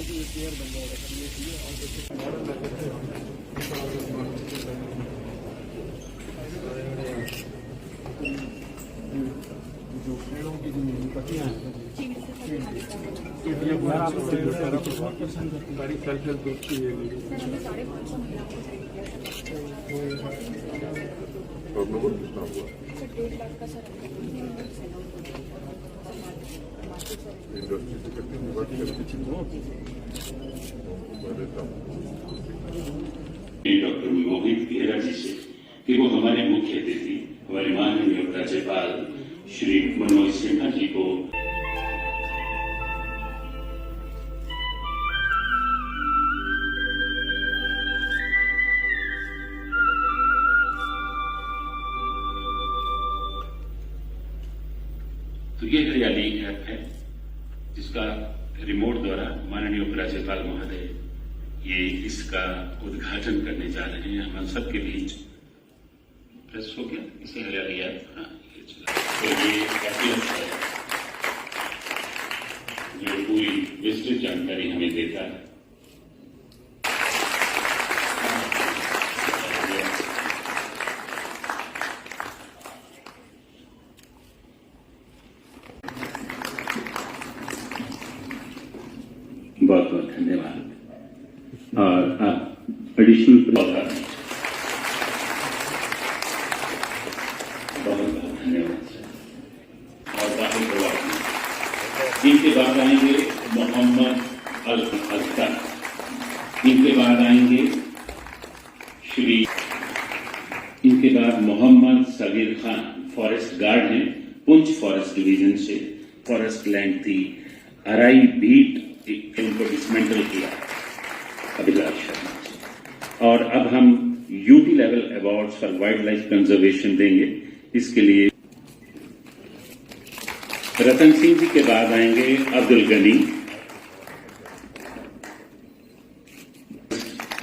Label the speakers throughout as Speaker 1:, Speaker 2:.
Speaker 1: जो पेड़ों की जो पत्तियां हैं बड़ी सेल्फ ग्रुप की है।
Speaker 2: डॉक्टर मोहित गेहरा जी से कि वो हमारे मुख्य अतिथि हमारे माननीय राज्यपाल श्री मनोज सिन्हा जी को तो ये हरियाली ऐप है जिसका रिमोट द्वारा माननीय उपराज्यपाल महोदय ये इसका उद्घाटन करने जा रहे हैं। हम सबके बीच प्रेस हो गया इसे हरियाली ऐप। हाँ, तो ये काफी अच्छा है जो पूरी विस्तृत जानकारी हमें देता है। बहुत बहुत धन्यवाद। और आप एडिशनल बहुत बहुत धन्यवाद सर। और राहुल प्रवासी इनके बाद आएंगे मोहम्मद अल-अज़हर, इनके बाद आएंगे इनके बाद मोहम्मद सगीर खान फॉरेस्ट गार्ड हैं पुंछ फॉरेस्ट डिवीजन से। फॉरेस्ट लैंड थी अराई बीट उनको डिसमेंटल किया अभिलाष शर्मा। और अब हम UT level awards for wild life conservation देंगे। इसके लिए रतन सिंह जी के बाद आएंगे अब्दुल गनी,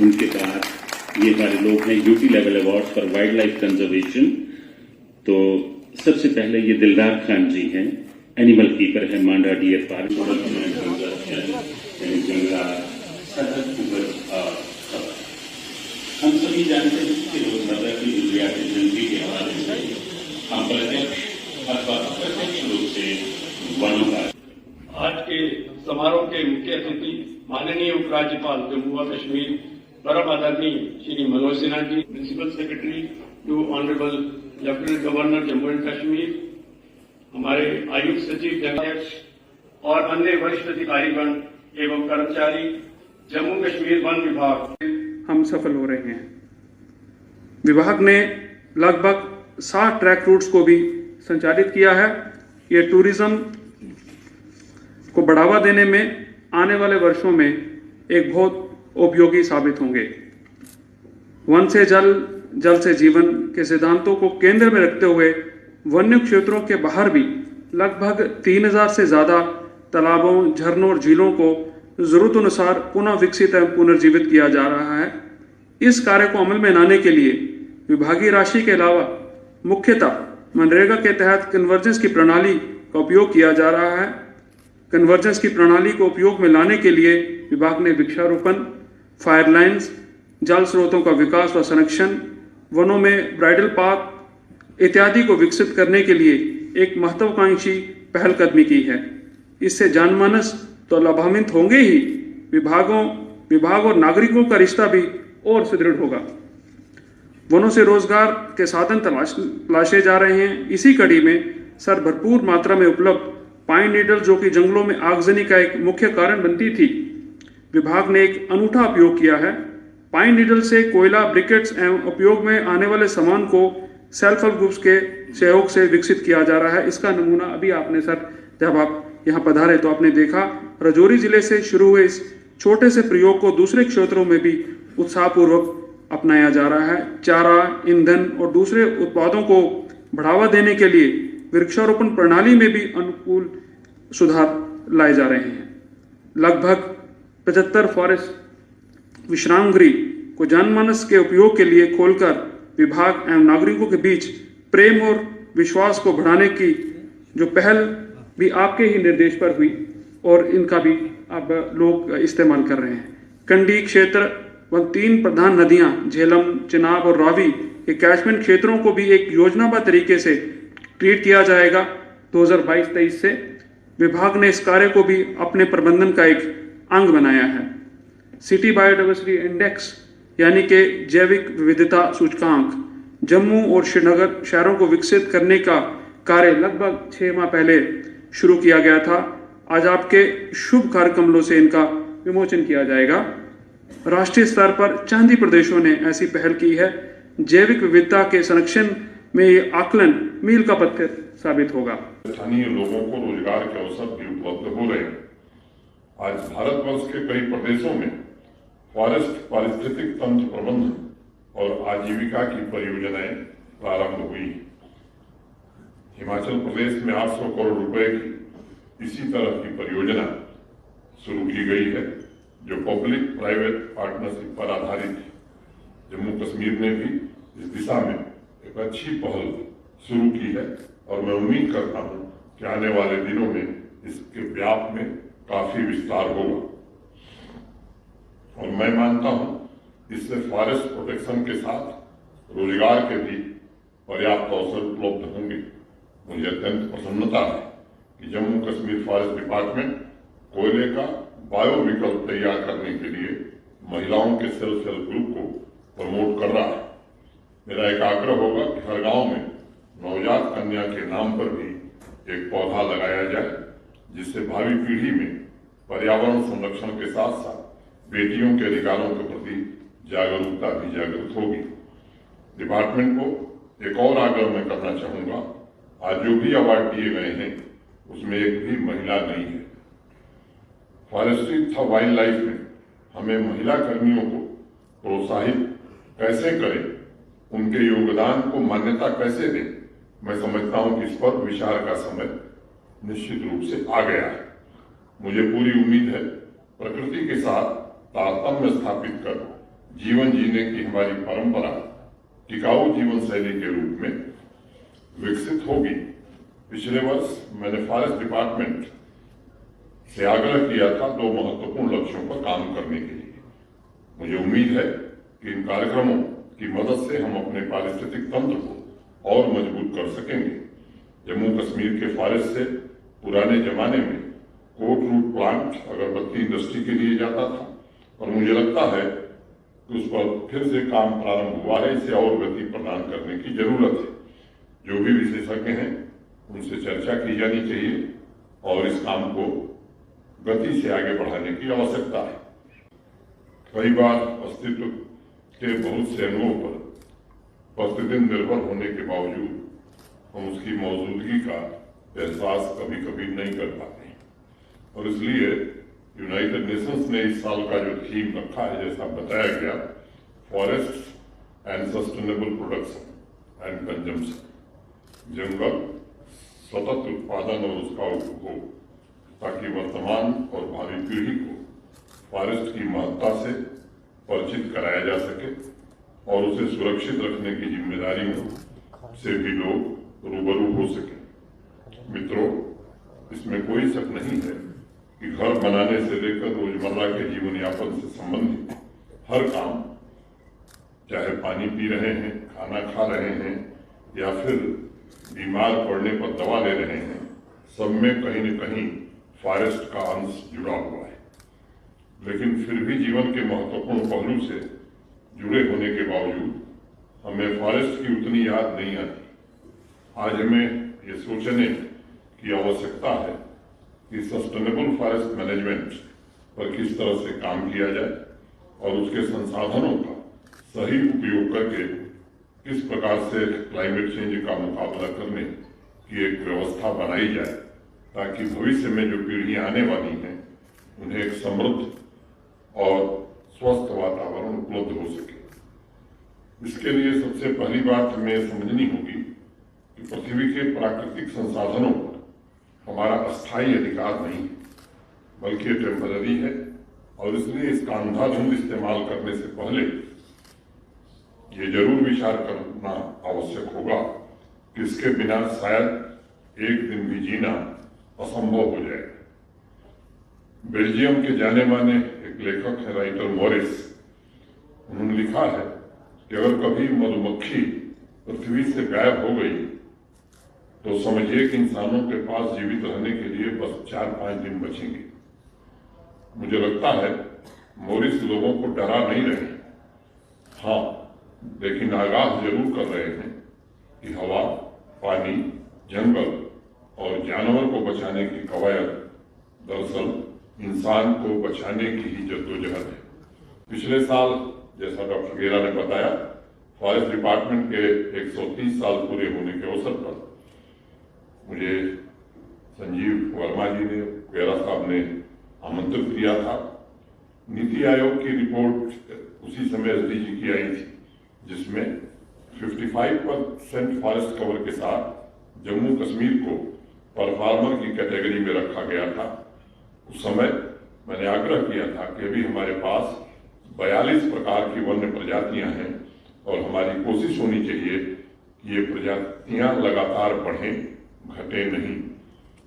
Speaker 2: उनके बाद ये हमारे लोग हैं UT level awards for wild life conservation. तो सबसे पहले ये दिलदार खान जी हैं, एनिमल कीपर है मांडा डियर पार्क। हम सभी जानते हैं कि रोजमर्रा की जरूरियाती जिंदगी के हवाले से हम प्रत्यक्ष अथवा अप्रत्यक्ष रूप से वनों का।
Speaker 3: आज के समारोह के मुख्य अतिथि माननीय उपराज्यपाल जम्मू व कश्मीर परम आदरणीय Shri Manoj Sinha ji, principal secretary to honourable lieutenant governor Jammu and Kashmir, हमारे आयुक्त सचिव जनाध्यक्ष और अन्य वरिष्ठ अधिकारीगण एवं कर्मचारी जम्मू कश्मीर वन विभाग
Speaker 4: हम सफल हो रहे हैं। विभाग ने लगभग 60 ट्रैक रूट्स को भी संचालित किया है। ये टूरिज्म को बढ़ावा देने में आने वाले वर्षों में एक बहुत उपयोगी साबित होंगे। वन से जल, जल से जीवन के सिद्धांतों को केंद्र में रखते हुए वन्य क्षेत्रों के बाहर भी लगभग 3000 से ज्यादा तालाबों, झरनों और झीलों को जरूरत अनुसार पुनः विकसित एवं पुनर्जीवित किया जा रहा है। इस कार्य को अमल में लाने के लिए विभागीय राशि के अलावा मुख्यतः मनरेगा के तहत कन्वर्जेंस की प्रणाली का उपयोग किया जा रहा है। कन्वर्जेंस की प्रणाली को उपयोग में लाने के लिए विभाग ने वृक्षारोपण, फायर लाइन्स, जल स्रोतों का विकास व संरक्षण, वनों में ब्राइडल पाथ इत्यादि को विकसित करने के लिए एक महत्वाकांक्षी पहलकदमी की है। इससे जनमानस तो लाभान्वित होंगे ही, विभाग और नागरिकों का रिश्ता भी और सुदृढ़ होगा। वनों से रोजगार के साधन तलाशे जा रहे हैं। इसी कड़ी में सर भरपूर मात्रा में उपलब्ध पाइन नीडल, जो कि जंगलों में आगजनी का एक मुख्य कारण बनती थी, विभाग ने एक अनूठा उपयोग किया है। पाइन नीडल से कोयला, ब्रिकेट्स एवं उपयोग में आने वाले सामान को सेल्फ हेल्प ग्रुप्स के सहयोग से विकसित किया जा रहा है। इसका नमूना अभी आपने सर जब आप यहाँ पधारे तो आपने देखा, राजौरी जिले से शुरू हुए इस छोटे से प्रयोग को दूसरे क्षेत्रों में भी उत्साहपूर्वक अपनाया जा रहा है। चारा, ईंधन और दूसरे उत्पादों को बढ़ावा देने के लिए वृक्षारोपण प्रणाली में भी अनुकूल सुधार लाए जा रहे हैं। लगभग 75 फॉरेस्ट विश्राम गृह को जनमानस के उपयोग के लिए खोलकर विभाग एवं नागरिकों के बीच प्रेम और विश्वास को बढ़ाने की जो पहल भी आपके ही निर्देश पर हुई और इनका भी अब लोग इस्तेमाल कर रहे हैं। कंडी क्षेत्र व 3 प्रधान नदियां झेलम, चिनाब और रावी के कैचमेंट क्षेत्रों को भी एक योजनाबद्ध तरीके से ट्रीट किया जाएगा 2022-23 से। विभाग ने इस कार्य को भी अपने प्रबंधन का एक अंग बनाया है। सिटी बायोडाइवर्सिटी इंडेक्स यानी कि जैविक विविधता सूचकांक जम्मू और श्रीनगर शहरों को विकसित करने का कार्य लगभग 6 माह पहले शुरू किया गया था। आज आपके शुभ कार्यक्रमों से इनका विमोचन किया जाएगा। राष्ट्रीय स्तर पर चांदी प्रदेशों ने ऐसी पहल की है। जैविक विविधता के संरक्षण में ये आकलन मील का पत्थर साबित होगा।
Speaker 5: स्थानीय लोगों को रोजगार के अवसर भी उपलब्ध हो रहे हैं। आज भारतवर्ष के कई प्रदेशों में फॉरेस्ट पारिस्थितिक तंत्र प्रबंधन और आजीविका की परियोजनाएं प्रारंभ हुई। हिमाचल प्रदेश में 800 करोड़ रुपए की इसी तरह की परियोजना शुरू की गई है, जो पब्लिक प्राइवेट पार्टनरशिप पर आधारित है। जम्मू कश्मीर ने भी इस दिशा में एक अच्छी पहल शुरू की है और मैं उम्मीद करता हूं कि आने वाले दिनों में इसके व्याप में काफी विस्तार होगा। और मैं मानता हूं इससे फॉरेस्ट प्रोटेक्शन के साथ रोजगार के भी पर्याप्त अवसर उपलब्ध होंगे। मुझे अत्यंत प्रसन्नता है कि जम्मू कश्मीर फॉरेस्ट डिपार्टमेंट कोयले का बायो विकल्प तैयार करने के लिए महिलाओं के सेल्फ हेल्प ग्रुप को प्रमोट कर रहा है। मेरा एक आग्रह होगा कि हर गांव में नवजात कन्या के नाम पर भी एक पौधा लगाया जाए, जिससे भावी पीढ़ी में पर्यावरण संरक्षण के साथ साथ बेटियों के अधिकारों के प्रति जागरूकता भी जागृत होगी। डिपार्टमेंट को एक और आग्रह मैं करना चाहूंगा, आज जो भी अवार्ड दिए गए हैं उसमें एक भी महिला नहीं है। फॉरेस्ट्री तथा वाइल्ड लाइफ में हमें महिला कर्मियों को प्रोत्साहित कैसे करें, उनके योगदान को मान्यता कैसे दें, मैं समझता हूं कि इस पर विचार का समय निश्चित रूप से आ गया है। मुझे पूरी उम्मीद है प्रकृति के साथ तारतम्य स्थापित कर जीवन जीने की हमारी परंपरा टिकाऊ जीवन शैली के रूप में विकसित होगी। पिछले वर्ष मैंने फॉरेस्ट डिपार्टमेंट से आग्रह किया था 2 महत्वपूर्ण लक्ष्यों पर काम करने के लिए। मुझे उम्मीद है कि इन कार्यक्रमों की मदद से हम अपने पारिस्थितिक तंत्र को और मजबूत कर सकेंगे। जम्मू कश्मीर के फॉरेस्ट से पुराने जमाने में कोट रूट प्लांट अगरबत्ती इंडस्ट्री के लिए जाता था और मुझे लगता है कि उस पर फिर से काम प्रारंभ हुआ है। इसे और गति प्रदान करने की जरूरत है। जो भी विशेषज्ञ हैं उनसे चर्चा की जानी चाहिए और इस काम को गति से आगे बढ़ाने की आवश्यकता है। कई बार अस्तित्व के बहुत से अनुभवों पर प्रतिदिन निर्भर होने के बावजूद हम उसकी मौजूदगी का एहसास कभी कभी नहीं कर पाते हैं और इसलिए यूनाइटेड नेशंस ने इस साल का जो थीम रखा है, जैसा बताया गया, forest and sustainable production and consumption, जंगल सतत उत्पादन और उसका उपभोग, ताकि वर्तमान और भावी पीढ़ी को फॉरेस्ट की महत्ता से परिचित कराया जा सके और उसे सुरक्षित रखने की जिम्मेदारियों से भी लोग रूबरू हो सके। मित्रों, इसमें कोई शक नहीं है कि घर बनाने से लेकर रोजमर्रा के जीवन यापन से संबंधित हर काम, चाहे पानी पी रहे हैं, खाना खा रहे हैं या फिर बीमार पड़ने पर दवा ले रहे हैं, सब में कहीं न कहीं फॉरेस्ट का अंश जुड़ा हुआ है। लेकिन फिर भी जीवन के महत्वपूर्ण पहलू से जुड़े होने के बावजूद हमें फॉरेस्ट की उतनी याद नहीं आती। आज हमें ये सोचने की आवश्यकता है कि सस्टेनेबल फॉरेस्ट मैनेजमेंट पर किस तरह से काम किया जाए और उसके संसाधनों का सही उपयोग करके किस प्रकार से क्लाइमेट चेंज का मुकाबला करने की एक व्यवस्था बनाई जाए, ताकि भविष्य में जो पीढ़ियां आने वाली हैं उन्हें एक समृद्ध और स्वस्थ वातावरण उपलब्ध हो सके। इसके लिए सबसे पहली बात हमें समझनी होगी कि पृथ्वी के प्राकृतिक संसाधनों पर हमारा अस्थायी अधिकार नहीं, बल्कि टेम्पररी है और इसलिए इसका अंधाधुंध इस्तेमाल करने से पहले ये जरूर विचार करना आवश्यक होगा कि इसके बिना शायद एक दिन भी जीना असंभव हो जाए। बेल्जियम के जाने माने एक लेखक है राइटर मॉरिस, उन्होंने लिखा है कि अगर कभी मधुमक्खी पृथ्वी से गायब हो गई तो समझिए कि इंसानों के पास जीवित रहने के लिए बस 4-5 दिन बचेंगे। मुझे लगता है मॉरिस लोगों को डरा नहीं रहे, हाँ, लेकिन आगाह जरूर कर रहे हैं कि हवा, पानी, जंगल और जानवर को बचाने की कवायद दरअसल इंसान को बचाने की ही जद्दोजहद है। पिछले साल, जैसा डॉक्टर गेरा ने बताया, फॉरेस्ट डिपार्टमेंट के 130 साल पूरे होने के अवसर पर मुझे संजीव वर्मा जी ने, गेरा साहब ने आमंत्रित किया था। नीति आयोग की रिपोर्ट उसी समय एसडीजी की आई थी, जिसमें 55% फॉरेस्ट कवर के साथ जम्मू कश्मीर को परफॉर्मर की कैटेगरी में रखा गया था। उस समय मैंने आग्रह किया था कि अभी हमारे पास 42 प्रकार की वन्य प्रजातियां हैं और हमारी कोशिश होनी चाहिए कि ये प्रजातियां लगातार बढ़ें, घटे नहीं।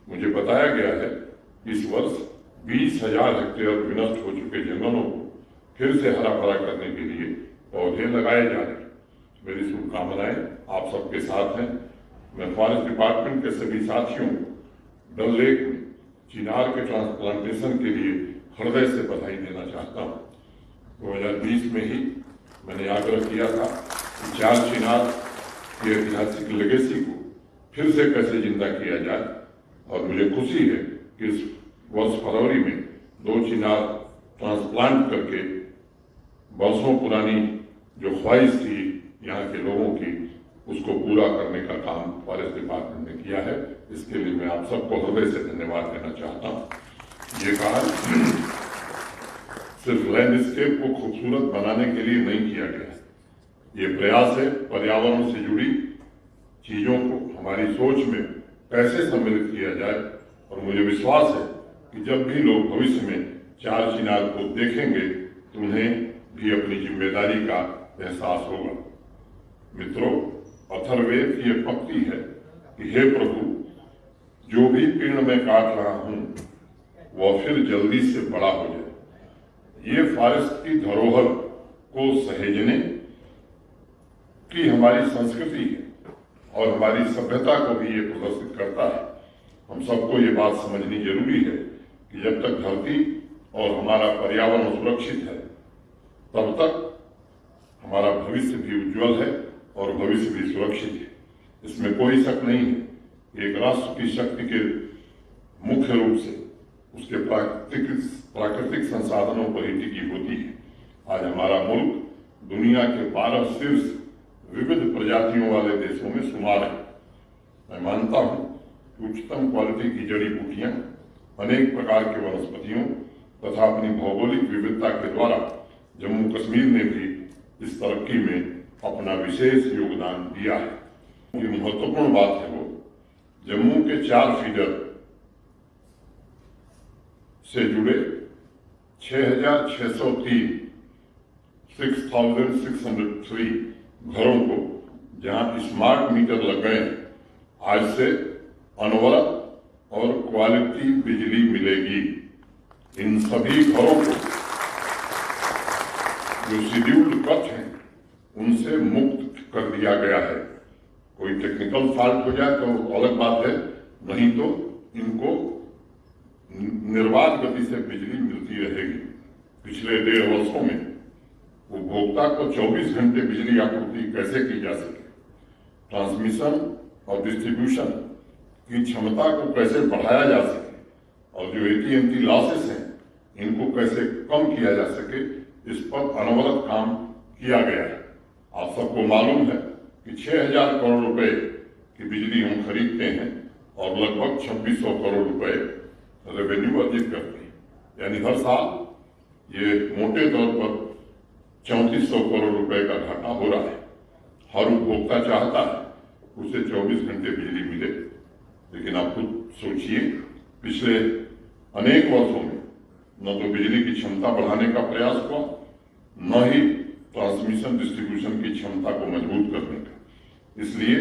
Speaker 5: मुझे बताया गया है कि इस वर्ष 20,000 हेक्टेयर विनष्ट हो चुके जंगलों को फिर से हरा भरा करने के लिए पौधे लगाए जा रहे हैं। मेरी शुभकामनाएं आप सबके साथ हैं। मैं फॉरेस्ट डिपार्टमेंट के सभी साथियों को डल लेक में चिनार के ट्रांसप्लांटेशन के लिए हृदय से बधाई देना चाहता हूँ। 2020 में ही मैंने आग्रह किया था कि 4 चिनार की ऐतिहासिक लेगेसी को फिर से कैसे जिंदा किया जाए, और मुझे खुशी है कि इस वर्ष फरवरी में 2 चिनार ट्रांसप्लांट करके वर्षों पुरानी जो ख्वाहिश थी यहाँ के लोगों की, उसको पूरा करने का काम फॉरेस्ट डिपार्टमेंट ने किया है। इसके लिए मैं आप सबको हृदय से धन्यवाद देना चाहता हूँ। ये काम सिर्फ लैंडस्केप को खूबसूरत बनाने के लिए नहीं किया गया है, ये प्रयास है पर्यावरण से जुड़ी चीजों को हमारी सोच में कैसे सम्मिलित किया जाए। और मुझे विश्वास है कि जब भी लोग भविष्य में 4 चिनार को देखेंगे तो उन्हें भी अपनी जिम्मेदारी का एहसास होगा। मित्रों, अथर्ववेद की एक पंक्ति है कि हे प्रभु, जो भी पेड़ मैं काट रहा हूं वह फिर जल्दी से बड़ा हो जाए। ये फॉरेस्ट की धरोहर को सहेजने की हमारी संस्कृति है और हमारी सभ्यता को भी ये प्रदर्शित करता है। हम सबको ये बात समझनी जरूरी है कि जब तक धरती और हमारा पर्यावरण सुरक्षित है, तब तक हमारा भविष्य भी उज्जवल है और भविष्य भी सुरक्षित है। इसमें कोई शक नहीं है। एक राष्ट्र की शक्ति के मुख्य रूप से उसके प्राकृतिक संसाधनों पर ही टिकी होती है। आज हमारा मुल्क दुनिया के 12 शीर्ष विविध प्रजातियों वाले देशों में शुमार है। मैं मानता हूं कि उच्चतम क्वालिटी की जड़ी बूटियां, अनेक प्रकार के वनस्पतियों तथा अपनी भौगोलिक विविधता के द्वारा जम्मू कश्मीर ने भी इस तरक्की में अपना विशेष योगदान दिया है। जो महत्वपूर्ण बात है वो जम्मू के 4 फीडर से जुड़े 6,603 6,603 घरों को जहां स्मार्ट मीटर लग गए हैं, आज से अनवरत और क्वालिटी बिजली मिलेगी। इन सभी घरों को जो शेड्यूल्ड कट हैं उनसे मुक्त कर दिया गया है। कोई टेक्निकल फॉल्ट हो जाए तो अलग बात है, नहीं तो इनको निर्बाध गति से बिजली मिलती रहेगी। पिछले 1.5 वर्षों में उपभोक्ता को 24 घंटे बिजली आपूर्ति कैसे की जा सके, ट्रांसमिशन और डिस्ट्रीब्यूशन की क्षमता को कैसे बढ़ाया जा सके, और जो AT&T लॉसेस हैं इनको कैसे कम किया जा सके, इस पर अनवरत काम किया गया है। आप सबको मालूम है कि 6,000 करोड़ रुपए की बिजली हम खरीदते हैं और लगभग 2,600 करोड़ रुपए रेवेन्यू अर्जित करते हैं। यानी हर साल ये मोटे तौर पर 3,400 करोड़ रुपए का घाटा हो रहा है। हर उपभोक्ता चाहता है उसे 24 घंटे बिजली मिले, लेकिन आप खुद सोचिए, पिछले अनेक वर्षों में न तो बिजली की क्षमता बढ़ाने का प्रयास हुआ, न ही ट्रांसमिशन डिस्ट्रीब्यूशन की क्षमता को मजबूत करने का। इसलिए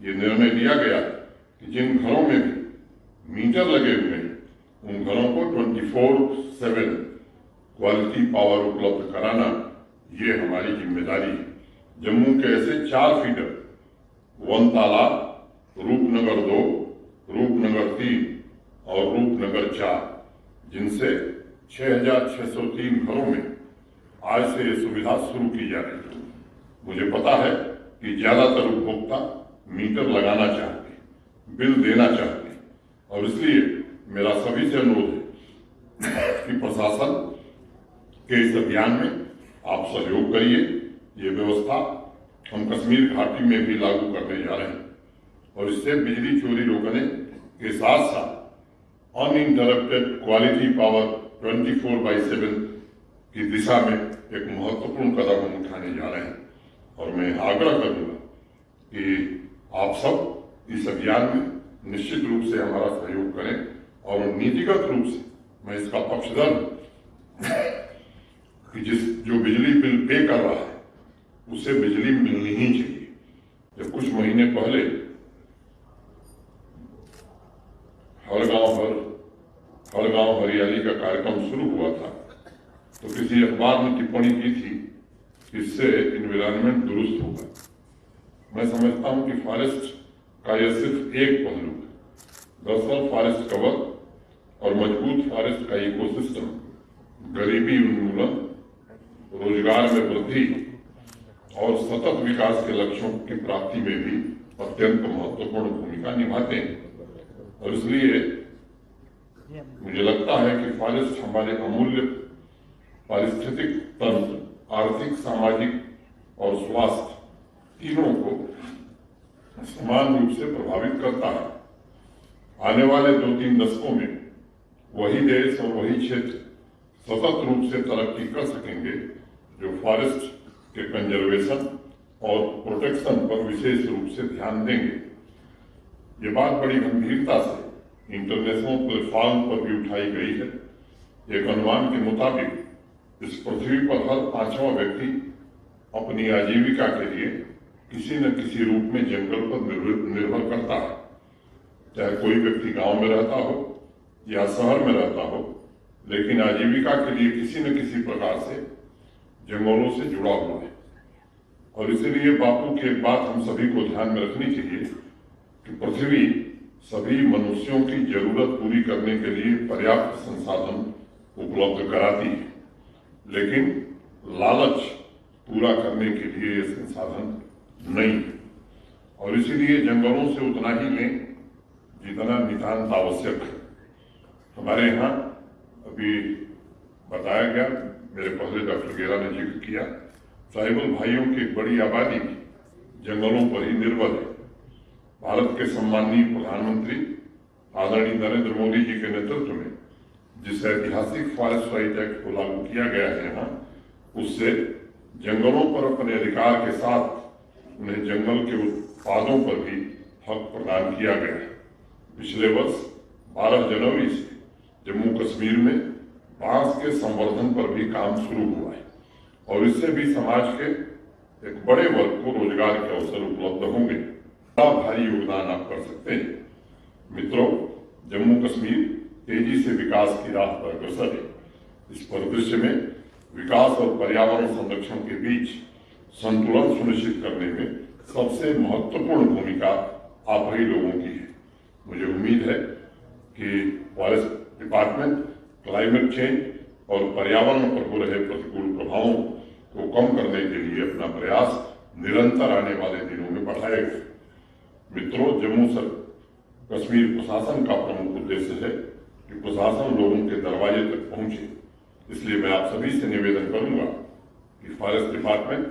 Speaker 5: ये निर्णय लिया गया कि जिन घरों में भी मीटर लगे हुए हैं उन घरों को 24/7 क्वालिटी पावर उपलब्ध कराना, ये हमारी जिम्मेदारी है। जम्मू के ऐसे 4 फीडर वनताला, रूपनगर 2, रूपनगर 3 और रूपनगर 4, जिनसे 6,603 घरों में आज से ये सुविधा शुरू की जा रही है। मुझे पता है कि ज्यादातर उपभोक्ता मीटर लगाना चाहते हैं, बिल देना चाहते हैं, और इसलिए मेरा सभी से अनुरोध है कि प्रशासन के इस अभियान में आप सहयोग करिए। ये व्यवस्था हम कश्मीर घाटी में भी लागू करने जा रहे हैं और इससे बिजली चोरी रोकने के साथ साथ अनइंटरप्टेड क्वालिटी पावर 24/7 की दिशा में एक महत्वपूर्ण कदम हम उठाने जा रहे हैं। और मैं आग्रह करूंगा कि आप सब इस अभियान में निश्चित रूप से हमारा सहयोग करें और नीतिगत रूप से मैं इसका पक्षधर हूं कि जो बिजली बिल पे कर रहा है उसे बिजली मिलनी ही चाहिए। जब कुछ महीने पहले हर गांव हरियाली का कार्यक्रम शुरू हुआ था तो किसी अखबार ने टिप्पणी की थी कि इससे एनवायरनमेंट दुरुस्त होगा। मैं समझता हूं कि फॉरेस्ट का यह सिर्फ एक पहलू है। दरअसल फॉरेस्ट कवर और मजबूत फॉरेस्ट का इकोसिस्टम गरीबी उन्मूलन, रोजगार में वृद्धि और सतत विकास के लक्ष्यों की प्राप्ति में भी अत्यंत महत्वपूर्ण भूमिका निभाते हैं। और इसलिए मुझे लगता है कि फॉरेस्ट हमारे अमूल्य पारिस्थितिक तंत्र, आर्थिक, सामाजिक और स्वास्थ्य तीनों को समान रूप से प्रभावित करता है। आने वाले 2-3 दशकों में वही देश और वही क्षेत्र सतत रूप से तरक्की कर सकेंगे जो फॉरेस्ट के कंजर्वेशन और प्रोटेक्शन पर विशेष रूप से ध्यान देंगे। ये बात बड़ी गंभीरता से इंटरनेशनल प्लेटफॉर्म पर भी उठाई गई है। एक अनुमान के मुताबिक इस पृथ्वी पर हर 5वां व्यक्ति अपनी आजीविका के लिए किसी न किसी रूप में जंगल पर निर्भर करता है। चाहे कोई व्यक्ति गांव में रहता हो या शहर में रहता हो, लेकिन आजीविका के लिए किसी न किसी प्रकार से जंगलों से जुड़ा हुआ है। और इसीलिए बापू की एक बात हम सभी को ध्यान में रखनी चाहिए कि पृथ्वी सभी मनुष्यों की जरूरत पूरी करने के लिए पर्याप्त संसाधन उपलब्ध कराती है, लेकिन लालच पूरा करने के लिए ये संसाधन नहीं है। और इसीलिए जंगलों से उतना ही लें जितना नितांत आवश्यक है। हमारे यहाँ अभी बताया गया, मेरे पहले डॉक्टर गेरा ने जिक्र किया, ट्राइबल भाइयों की एक बड़ी आबादी जंगलों पर ही निर्भर है। भारत के सम्माननीय प्रधानमंत्री आदरणीय नरेंद्र मोदी जी के नेतृत्व में जिस ऐतिहासिक फॉरेस्ट राइट एक्ट को लागू किया गया है यहाँ, उससे जंगलों पर अपने अधिकार के साथ उन्हें जंगल के उत्पादों पर भी हक प्रदान किया गया है। पिछले वर्ष 12 जनवरी से जम्मू कश्मीर में बांस के संवर्धन पर भी काम शुरू हुआ है और इससे भी समाज के एक बड़े वर्ग को रोजगार के अवसर उपलब्ध होंगे। बड़ा भारी योगदान आप कर सकते हैं। मित्रों, जम्मू कश्मीर तेजी से विकास की राह पर अग्रसर है। इस परिदृश्य में विकास और पर्यावरण संरक्षण के बीच संतुलन सुनिश्चित करने में सबसे महत्वपूर्ण भूमिका आप ही लोगों की है। मुझे उम्मीद है कि फॉरेस्ट डिपार्टमेंट क्लाइमेट चेंज और पर्यावरण पर हो रहे प्रतिकूल प्रभावों को कम करने के लिए अपना प्रयास निरंतर आने वाले दिनों में बढ़ाएगा। मित्रों, जम्मू कश्मीर प्रशासन का प्रमुख उद्देश्य है कि प्रशासन लोगों के दरवाजे तक पहुंचे। इसलिए मैं आप सभी से निवेदन करूंगा कि फॉरेस्ट डिपार्टमेंट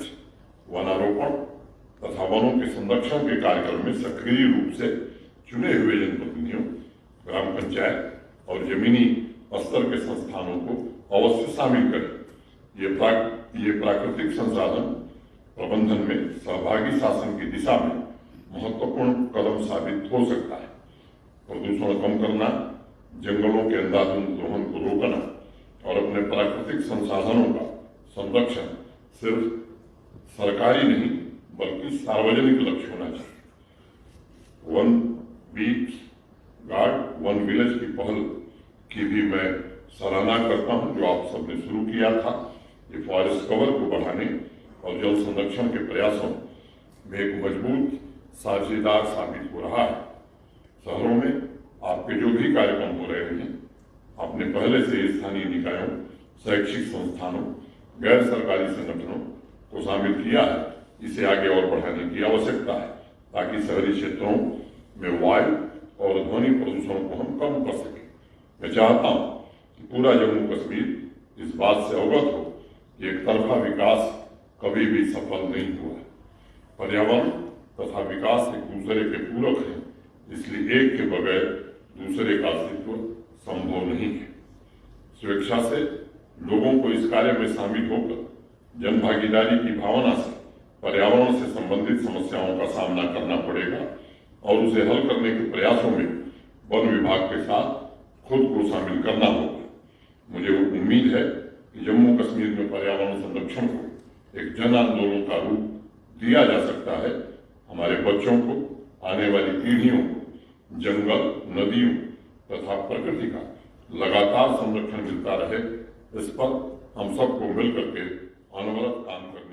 Speaker 5: वनारोपण तथा वनों के संरक्षण के कार्यक्रम में सक्रिय रूप से चुने हुए जनप्रतिनिधियों, ग्राम पंचायत और जमीनी स्तर के संस्थानों को अवश्य शामिल करें। ये प्राकृतिक संसाधन प्रबंधन में सहभागी शासन की दिशा में महत्वपूर्ण कदम साबित हो सकता है। प्रदूषण कम करना, जंगलों के अंधाधुंध दोहन को रोकना और अपने प्राकृतिक संसाधनों का संरक्षण सिर्फ सरकारी नहीं बल्कि सार्वजनिक लक्ष्य होना चाहिए। One beat guard one village की पहल की भी मैं सराहना करता हूं, जो आप सबने शुरू किया था। ये फॉरेस्ट कवर को बढ़ाने और जल संरक्षण के प्रयासों में एक मजबूत साझेदार साबित हो रहा है। शहरों में आपके जो भी कार्यक्रम हो रहे हैं, आपने पहले से स्थानीय निकायों, शैक्षिक संस्थानों, गैर सरकारी संगठनों को शामिल किया है। इसे आगे और बढ़ाने की आवश्यकता है ताकि शहरी क्षेत्रों में वायु और ध्वनि प्रदूषण को हम कम कर सकें। मैं चाहता हूं कि पूरा जम्मू कश्मीर इस बात से अवगत हो कि एक तरफा विकास कभी भी सफल नहीं हुआ। पर्यावरण तथा विकास एक दूसरे के पूरक हैं, इसलिए एक के बगैर दूसरे का अस्तित्व संभव नहीं है। स्वेच्छा से लोगों को इस कार्य में शामिल होकर जन भागीदारी की भावना से पर्यावरण से संबंधित समस्याओं का सामना करना पड़ेगा और उसे हल करने के प्रयासों में वन विभाग के साथ खुद को शामिल करना होगा। मुझे उम्मीद है कि जम्मू कश्मीर में पर्यावरण संरक्षण को एक जन आंदोलन का रूप दिया जा सकता है। हमारे बच्चों को, आने वाली पीढ़ियों को जंगल, नदियों तथा प्रकृति का लगातार संरक्षण मिलता रहे, इस पर हम सबको मिलकर के अनवरत काम करें।